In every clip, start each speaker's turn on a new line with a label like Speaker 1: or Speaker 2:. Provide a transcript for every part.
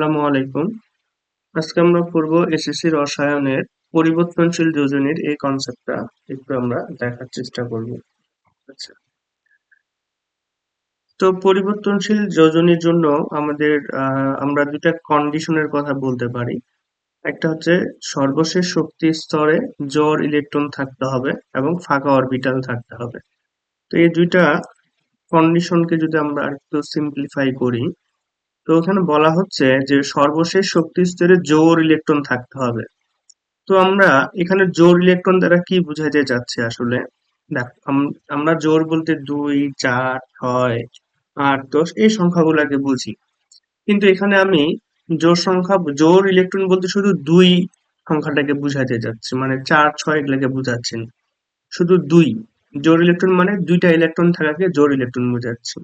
Speaker 1: আসসালামু আলাইকুম। আজকে আমরা পড়বো এসএসসি রসায়নের পরিবর্তনশীল যোজনীর এই কনসেপ্টটা একটু আমরা দেখার চেষ্টা করব। আচ্ছা, তো পরিবর্তনশীল যোজনীর জন্য আমাদের আমরা দুটা কন্ডিশনের কথা বলতে পারি। একটা হচ্ছে সর্বশেষ শক্তি স্তরে জোড় ইলেকট্রন থাকতে হবে এবং ফাঁকা অরবিটাল থাকতে হবে। তো এই দুইটা কন্ডিশনকে যদি আমরা একটু সিম্পলিফাই করি, তো ওখানে বলা হচ্ছে যে সর্বশেষ শক্তি স্তরে জোড় ইলেকট্রন থাকতে হবে। তো আমরা এখানে জোড় ইলেকট্রন দ্বারা কি বোঝাতে যাচ্ছে আসলে? দেখ, আমরা জোড় বলতে 2, 4, 6, 8, 10 এই সংখ্যাগুলোকে বুঝি। কিন্তু এখানে আমি জোড় ইলেকট্রন বলতে শুধু 2 সংখ্যাটাকে বুঝাতে যাচ্ছি, মানে 4, 6 এগুলাকে বুঝাচ্ছি না। শুধু 2 জোড় ইলেকট্রন মানে দুইটা ইলেকট্রন থাকাকে জোড় ইলেকট্রন বোঝাচ্ছি।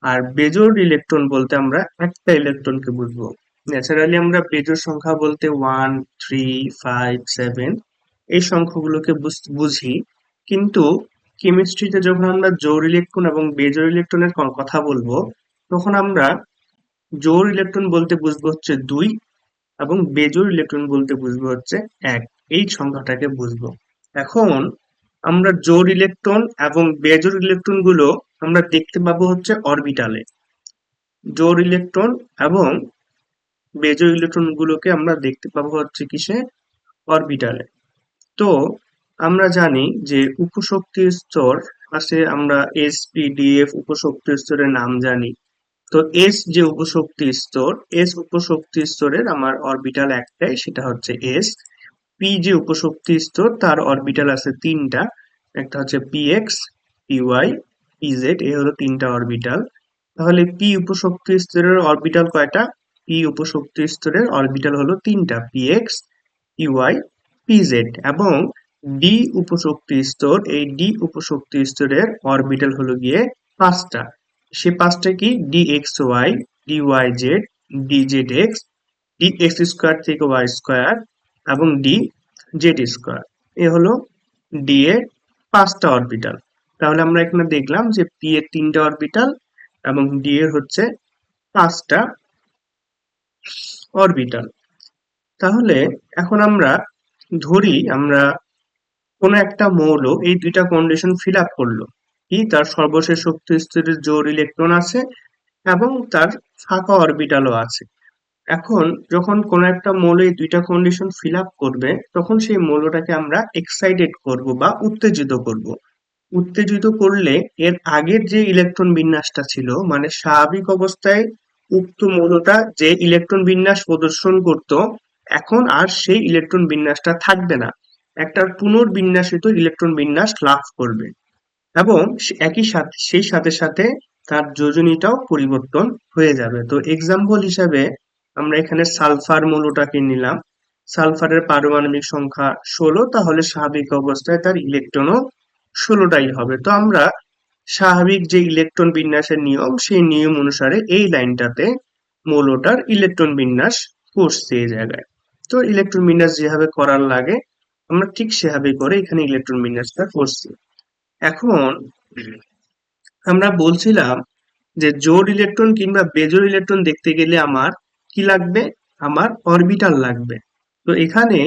Speaker 1: আর বেজোড় ইলেকট্রন বলতে আমরা একটা ইলেকট্রনকে বুঝবো। ন্যাচারালি আমরা বেজোড় সংখ্যা বলতে 1, 3, 5, 7 এই সংখ্যাগুলোকে বুঝি। কিন্তু কেমিস্ট্রিতে যখন আমরা জোড় ইলেকট্রন এবং বেজোড় ইলেকট্রনের কথা বলবো, তখন আমরা জোড় ইলেকট্রন বলতে বুঝবো হচ্ছে 2 এবং বেজোড় ইলেকট্রন বলতে বুঝবো হচ্ছে 1। এই সংখ্যাটাকে বুঝবো। এখন আমরা জোড় ইলেকট্রন এবং বেজোড় ইলেকট্রন গুলো আমরা দেখতে পাবো হচ্ছে অরবিটালে। জোড় ইলেকট্রন এবং বেজোড় ইলেকট্রন গুলোকে আমরা দেখতে পাবো হচ্ছে কিসে? অরবিটালে। তো আমরা জানি যে উপশক্তি স্তর আছে, আমরা এস পি ডি এফ উপশক্তি স্তরের নাম জানি। তো এস যে উপশক্তি স্তর, এস উপশক্তি স্তরের আমার অরবিটাল একটাই, সেটা হচ্ছে এস। পি যে উপশক্তি স্তর, তার অরবিটাল আছে তিনটা। একটা হচ্ছে P X, P Y, P Z, এই হলো তিনটা অরবিটাল। তাহলে পি উপশক্তি স্তরের অরবিটাল কয়টা? পি উপশক্তি স্তরের অরবিটাল হলো তিনটা, P X, P Y, P Z. এবং ডি উপশক্তি স্তর, এই ডি উপশক্তি স্তরের অরবিটাল হলো গিয়ে পাঁচটা। সে পাঁচটা কি? D X Y, D Y Z, D Z X, D X square থেকে ওয়াই স্কোয়ার এবং ডি জেড স্কোয়ার। এ হলো ডি এর পাঁচটা অরবিটাল। তাহলে আমরা এখানে দেখলাম যে পি এর তিনটা অরবিটাল এবং ডি এর হচ্ছে পাঁচটা অরবিটাল। তাহলে এখন আমরা ধরি আমরা কোনো একটা মৌল এই দুইটা কন্ডিশন ফিল আপ করলো, কি তার সর্বশেষ শক্তি স্তরের জোড় ইলেকট্রন আছে এবং তার ফাঁকা অরবিটালও আছে। এখন যখন কোনো একটা মৌল এই দুইটা কন্ডিশন ফিল আপ করবে, তখন সেই মৌলটাকে আমরা এক্সাইটেড করব বা উত্তেজিত করব। উত্তেজিত করলে এর আগের যে ইলেকট্রন বিন্যাসটা ছিল, মানে স্বাভাবিক অবস্থায় উক্ত মৌলটা যে ইলেকট্রন বিন্যাস প্রদর্শন করত, এখন আর সেই ইলেকট্রন বিন্যাসটা থাকবে না, একটা পুনর্বিন্যাসিত ইলেকট্রন বিন্যাস লাভ করবে। এবং একই সাথে সেই সাথে সাথে তার যোজনীটাও পরিবর্তন হয়ে যাবে। তো এক্সাম্পল হিসাবে আমরা এখানে সালফার মৌলটাকে নিলাম। সালফারের পারমাণবিক সংখ্যা 16, তাহলে স্বাভাবিক অবস্থায় তার ইলেকট্রনও 16টাই হবে। তো আমরা স্বাভাবিক যে ইলেকট্রন বিন্যাসের নিয়ম, সেই নিয়ম অনুসারে এই লাইনটাতে মৌলটার ইলেকট্রন বিন্যাস করছি এই জায়গায়। তো ইলেকট্রন বিন্যাস যেভাবে করার লাগে আমরা ঠিক সেভাবে করে এখানে ইলেকট্রন বিন্যাসটা করছি। এখন আমরা বলছিলাম যে জোড় ইলেকট্রন কিংবা বেজোড় ইলেকট্রন দেখতে গেলে আমার কি লাগবে? আমার অরবিটাল লাগবে। তো এখানে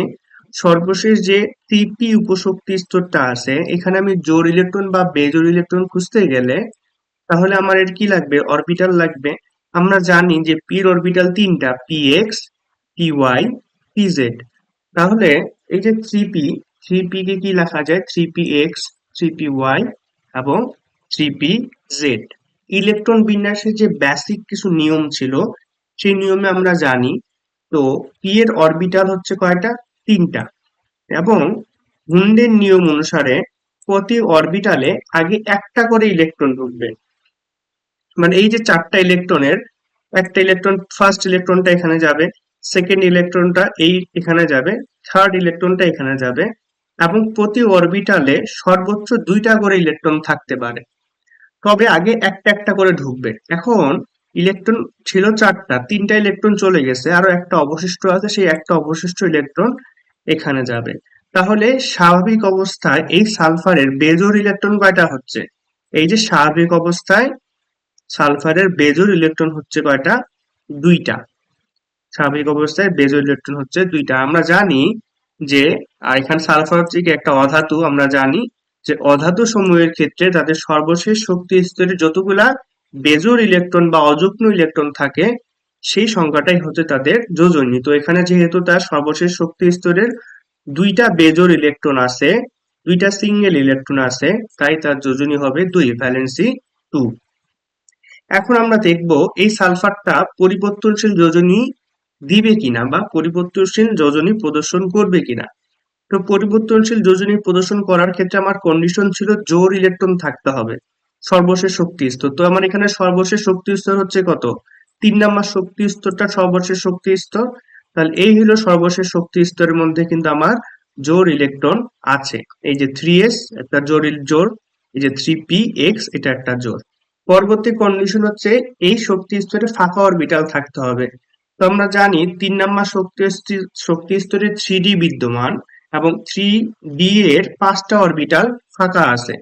Speaker 1: সর্বশেষ যে টিপি উপশক্তি স্তরটা আছে, এখানে আমি জোড় ইলেকট্রন বা বেজোড় ইলেকট্রন খুঁজতে গেলে তাহলে আমার এর কি লাগবে? অরবিটাল লাগবে। আমরা জানি যে পির অরবিটাল তিনটা, P X, P Y, P Z. তাহলে এই যে থ্রি পি কে কি লেখা যায়? Three P X, three P Y এবং থ্রি পি জেড। ইলেকট্রন বিন্যাসের যে বেসিক কিছু নিয়ম ছিল, সেই নিয়মে আমরা জানি। তো পি এর অরবিটাল হচ্ছে কয়টা? তিনটা। এবং হুন্ডের নিয়ম অনুসারে প্রতি অরবিটালে আগে একটা করে ইলেকট্রন ঢুকবে। মানে এই যে চারটা ইলেকট্রনের একটা ইলেকট্রন, ফার্স্ট ইলেকট্রনটা এখানে যাবে, সেকেন্ড ইলেকট্রনটা এখানে যাবে, থার্ড ইলেকট্রনটা এখানে যাবে। এবং প্রতি অরবিটালে সর্বোচ্চ দুইটা করে ইলেকট্রন থাকতে পারে, তবে আগে একটা একটা করে ঢুকবে। এখন ইলেকট্রন ছিল চারটা, তিনটা ইলেকট্রন চলে গেছে, আরো একটা অবশিষ্ট আছে, সেই একটা অবশিষ্ট ইলেকট্রন এখানে যাবে। তাহলে স্বাভাবিক অবস্থায় এই সালফারের বেজোড় ইলেকট্রন কয়টা হচ্ছে? এই যে স্বাভাবিক অবস্থায় সালফারের বেজোড় ইলেকট্রন হচ্ছে কয়টা? দুইটা। স্বাভাবিক অবস্থায় বেজোর ইলেকট্রন হচ্ছে দুইটা। আমরা জানি যে এখানে সালফার হচ্ছে কি একটা অধাতু। আমরা জানি যে অধাতু সমূহের ক্ষেত্রে তাদের সর্বশেষ শক্তি স্তরে যতগুলা বেজোর ইলেকট্রন বা অযুগ্ম ইলেকট্রন থাকে সেই সংখ্যাটাই হচ্ছে তাদের যোজনী। তো এখানে যেহেতু তার সর্বশেষ শক্তি স্তরের দুইটা বেজোর ইলেকট্রন আছে, দুইটা সিঙ্গেল ইলেকট্রন আছে, তাই তার যোজনী হবে 2, ভ্যালেন্সি 2। এখন আমরা দেখব এই সালফারটা পরিবর্তনশীল যোজনী দিবে কিনা বা পরিবর্তনশীল যোজনী প্রদর্শন করবে কিনা। তো পরিবর্তনশীল যোজনী প্রদর্শন করার ক্ষেত্রে আমার কন্ডিশন ছিল জোড় ইলেকট্রন থাকতে হবে সর্বশেষ শক্তি স্তর। তো আমার এখানে সর্বশেষ শক্তি স্তর হচ্ছে কত, 3 নম্বর শক্তি স্তরটা সর্বশেষ শক্তি স্তর। তাহলে এই হলো সর্বশেষ শক্তি স্তরের মধ্যে কিন্তু আমার জোড় ইলেকট্রন আছে। এই যে 3s একটা জোড়, এই যে 3px এটা একটা জোড়। পরবর্তী কন্ডিশন হচ্ছে এই শক্তি স্তরে ফাঁকা অরবিটাল থাকতে হবে। তো আমরা জানি 3 নম্বর শক্তি স্তরে 3d বিদ্যমান এবং 3d এর 5টা অরবিটাল ফাঁকা আছে।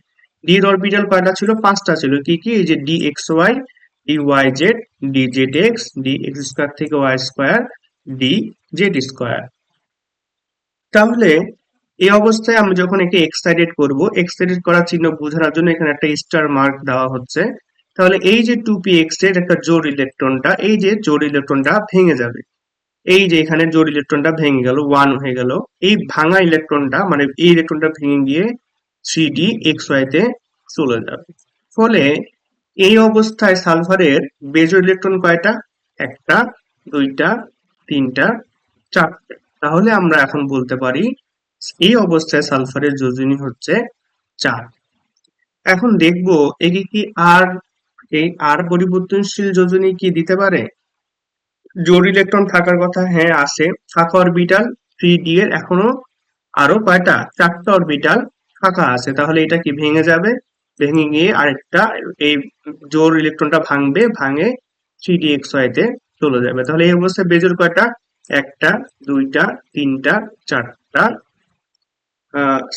Speaker 1: d এর অরবিটাল কয়টা ছিল, 5টা ছিল। কি কি, এই যে dxy, dyz, dzx, dx square থেকে y স্কয়ার, dz স্কয়ার। তাহলে এই অবস্থায় আমরা যখন একে এক্সাইটেড করব, এক্সাইটেড করার চিহ্ন বোঝানোর জন্য এখানে একটা স্টার মার্ক দেওয়া হচ্ছে। তাহলে এই যে 2px এর একটা জোড় ইলেকট্রনটা, এই যে জোড় ইলেকট্রনটা ভেঙে যাবে। এই যে এখানে জোড় ইলেকট্রনটা ভেঙে গেল, 1 হয়ে গেল। এই ভাঙা ইলেকট্রনটা মানে এই ইলেকট্রনটা ভেঙে গিয়ে 3d-xy তে চলে যাবে। ফলে এই অবস্থায় সালফারের বেজোর ইলেকট্রন কয়টা, একটা, দুইটা, তিনটা, চারটে। তাহলে আমরা এখন বলতে পারি এই অবস্থায় সালফারের যোজনী হচ্ছে 4। এখন দেখব একে কি আর এই আর পরিবর্তনশীল যোজনী কি দিতে পারে। জোড় ইলেকট্রন থাকার কথা, হ্যাঁ আছে। ফাঁকা অরবিটাল 3d এর এখনো আরো কয়টা, 4টা অরবিটাল ফাঁকা আছে। তাহলে এটা কি ভেঙে যাবে, ভেঙে গিয়ে আরেকটা এই জোড় ইলেকট্রনটা ভাঙবে, ভাঙে 3d-xy তে চলে যাবে। তাহলে এই অবস্থায় বেজোড় কয়টা, একটা, দুইটা, তিনটা, চারটা,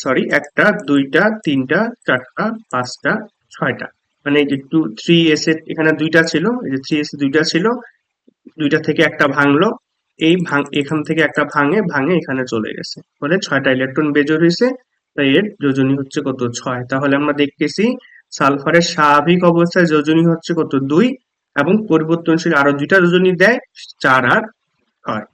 Speaker 1: সরি, একটা, দুইটা, তিনটা, চারটা, পাঁচটা, ছয়টা। মানে এই যে 3s এর এখানে দুইটা ছিল, এই যে 3s দুইটা ছিল, দুইটা থেকে একটা ভাঙলো, এখান থেকে একটা ভাঙে ভাঙে এখানে চলে গেছে, ফলে 6টা ইলেকট্রন বেজোর হয়েছে। তাই এর যোজনী হচ্ছে কত, 6। তাহলে আমরা দেখতেছি সালফারের স্বাভাবিক অবস্থায় যোজনী হচ্ছে কত, 2, এবং পরিবর্তনশীল আরো দুইটা যোজনী দেয়, 4 আর 6।